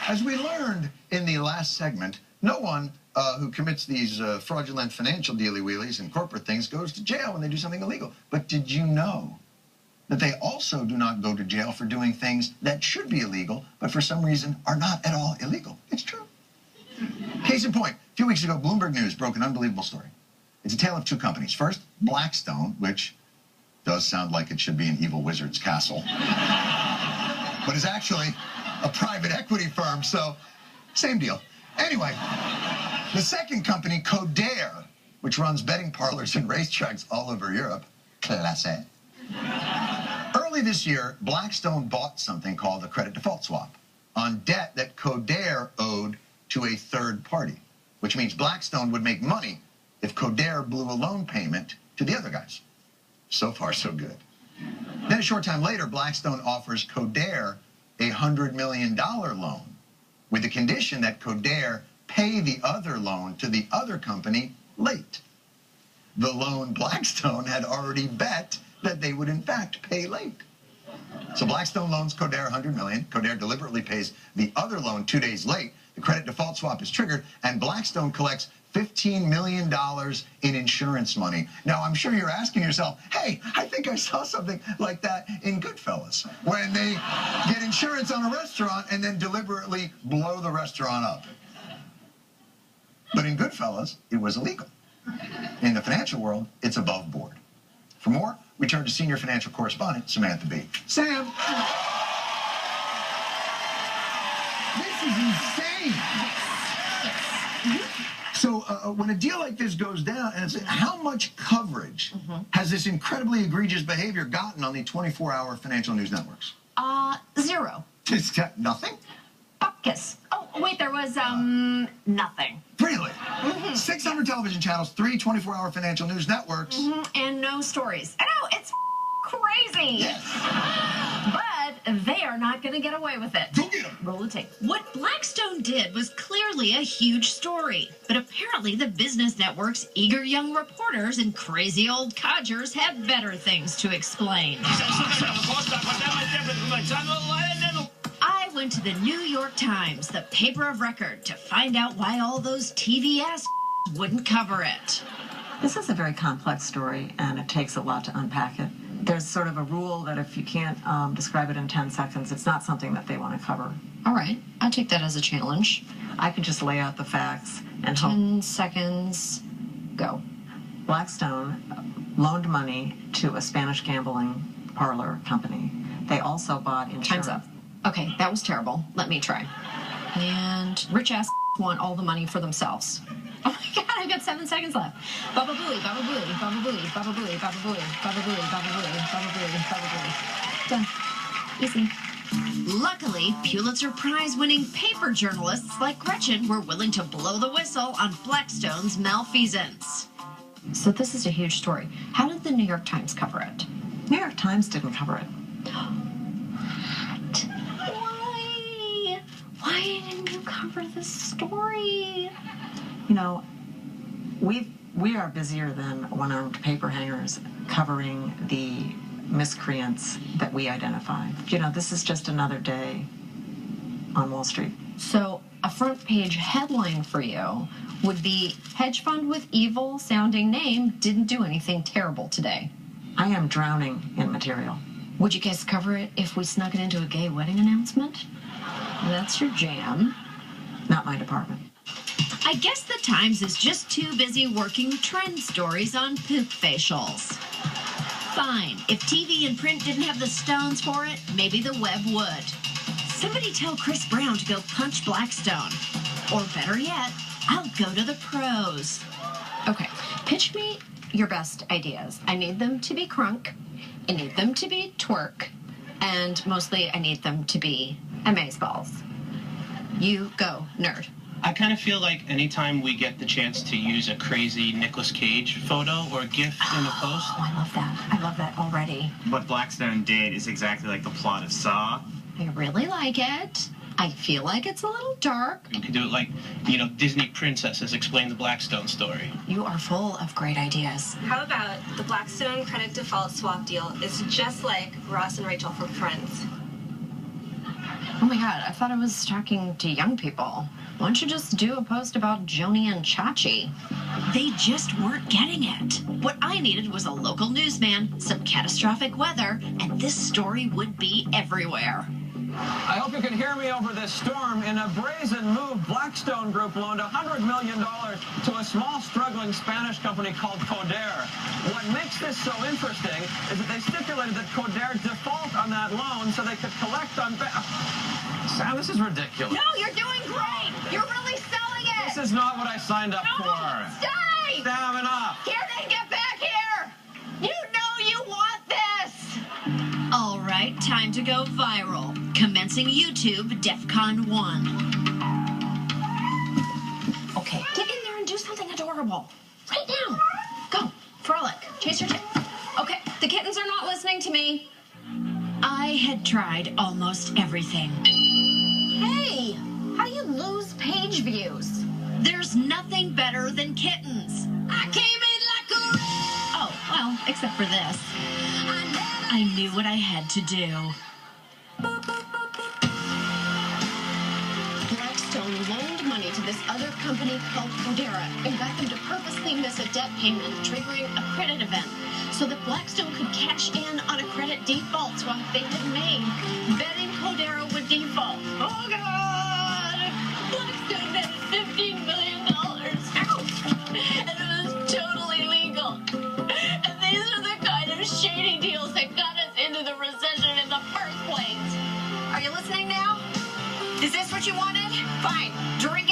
As we learned in the last segment, no one who commits these fraudulent financial dealy-wheelies and corporate things goes to jail when they do something illegal. But did you know that they also do not go to jail for doing things that should be illegal, but for some reason are not at all illegal? It's true. Case in point, a few weeks ago, Bloomberg News broke an unbelievable story. It's a tale of two companies. First, Blackstone, which does sound like it should be an evil wizard's castle, but is actually a private equity firm, so same deal. Anyway, the second company, Codair, which runs betting parlors and racetracks all over Europe, classe. Early this year, Blackstone bought something called a credit default swap on debt that Codair owed to a third party, which means Blackstone would make money if Codair blew a loan payment to the other guys. So far, so good. Then a short time later, Blackstone offers Codair a $100 million loan with the condition that Codair pay the other loan to the other company late. The loan Blackstone had already bet that they would in fact pay late. So Blackstone loans Codair $100 million. Codair deliberately pays the other loan 2 days late. The credit default swap is triggered, and Blackstone collects $15 million in insurance money. Now, I'm sure you're asking yourself, hey, I think I saw something like that in Goodfellas, when they get insurance on a restaurant and then deliberately blow the restaurant up. But in Goodfellas, it was illegal. In the financial world, it's above board. For more, we turn to senior financial correspondent Samantha Bee. Sam! This is insane! So when a deal like this goes down, and it's, how much coverage has this incredibly egregious behavior gotten on the 24-hour financial news networks? Zero. It's got nothing? Bupkis. Oh, wait, there was, nothing. Really? 600 television channels, 3 24-hour financial news networks. And no stories. I know, it's crazy. Yes. But they are not going to get away with it. Go get them. Roll the tape. What Blackstone did was clearly a huge story, but apparently the business network's eager young reporters and crazy old codgers have better things to explain. I went to the New York Times, the paper of record, to find out why all those TV ass wouldn't cover it. This is a very complex story, and it takes a lot to unpack it. There's sort of a rule that if you can't describe it in 10 seconds, it's not something that they want to cover. All right, I'll take that as a challenge. I can just lay out the facts and 10 seconds, go. Blackstone loaned money to a Spanish gambling parlor company. They also bought insurance. Time's up. Okay, that was terrible. Let me try. And rich ass want all the money for themselves. Oh my God, I've got 7 seconds left. Baba booey, baba booey, baba booey, baba booey, baba booey, baba booey, baba booey, baba booey, baba booey. Done. Easy. Luckily, Pulitzer Prize-winning paper journalists like Gretchen were willing to blow the whistle on Blackstone's malfeasance. So this is a huge story. How did the New York Times cover it? New York Times didn't cover it. Why? Why didn't you cover this story? You know, we are busier than one-armed paper hangers covering the miscreants that we identify. You know, this is just another day on Wall Street. So a front page headline for you would be, hedge fund with evil sounding name didn't do anything terrible today. I am drowning in material. Would you guys cover it if we snuck it into a gay wedding announcement? That's your jam. Not my department. I guess the Times is just too busy working trend stories on poop facials. Fine, if TV and print didn't have the stones for it, maybe the web would. Somebody tell Chris Brown to go punch Blackstone. Or better yet, I'll go to the pros. Okay, pitch me your best ideas. I need them to be crunk, I need them to be twerk, and mostly I need them to be amazeballs. You go, nerd. I kind of feel like anytime we get the chance to use a crazy Nicolas Cage photo or GIF in a post. Oh, I love that. I love that already. What Blackstone did is exactly like the plot of Saw. I really like it. I feel like it's a little dark. We could do it like, you know, Disney princesses explain the Blackstone story. You are full of great ideas. How about the Blackstone credit default swap deal is just like Ross and Rachel from Friends? Oh my god, I thought I was talking to young people. Why don't you just do a post about Joni and Chachi? They just weren't getting it. What I needed was a local newsman, some catastrophic weather, and this story would be everywhere. I hope you can hear me over this storm. In a brazen move, Blackstone Group loaned $100 million to a small, struggling Spanish company called Coder. What makes this so interesting is that they stipulated that Coder default on that loan so they could collect on... Sam, this is ridiculous. No, you're doing great. You're really selling it. This is not what I signed up for. Stay! Sam, enough. Kevin, get back here! You know you want this! All right, time to go viral. Commencing YouTube, DEFCON 1. Okay, get in there and do something adorable. Right now. Go. Frolic. Chase your tail. Okay, the kittens are not listening to me. I had tried almost everything. Hey, how do you lose page views? There's nothing better than kittens. I came in like a... Oh, well, except for this. I knew what I had to do. Blackstone loaned money to this other company called Codera and got them to purposely miss a debt payment, triggering a credit event, so that Blackstone could cash in on a credit default swap they had made, betting Codera would default. Oh, God! Blackstone had $15 million. Ouch! And it was totally legal. And these are the kind of shady deals that got us into the recession in the first place. Are you listening now? Is this what you wanted? Fine. Drink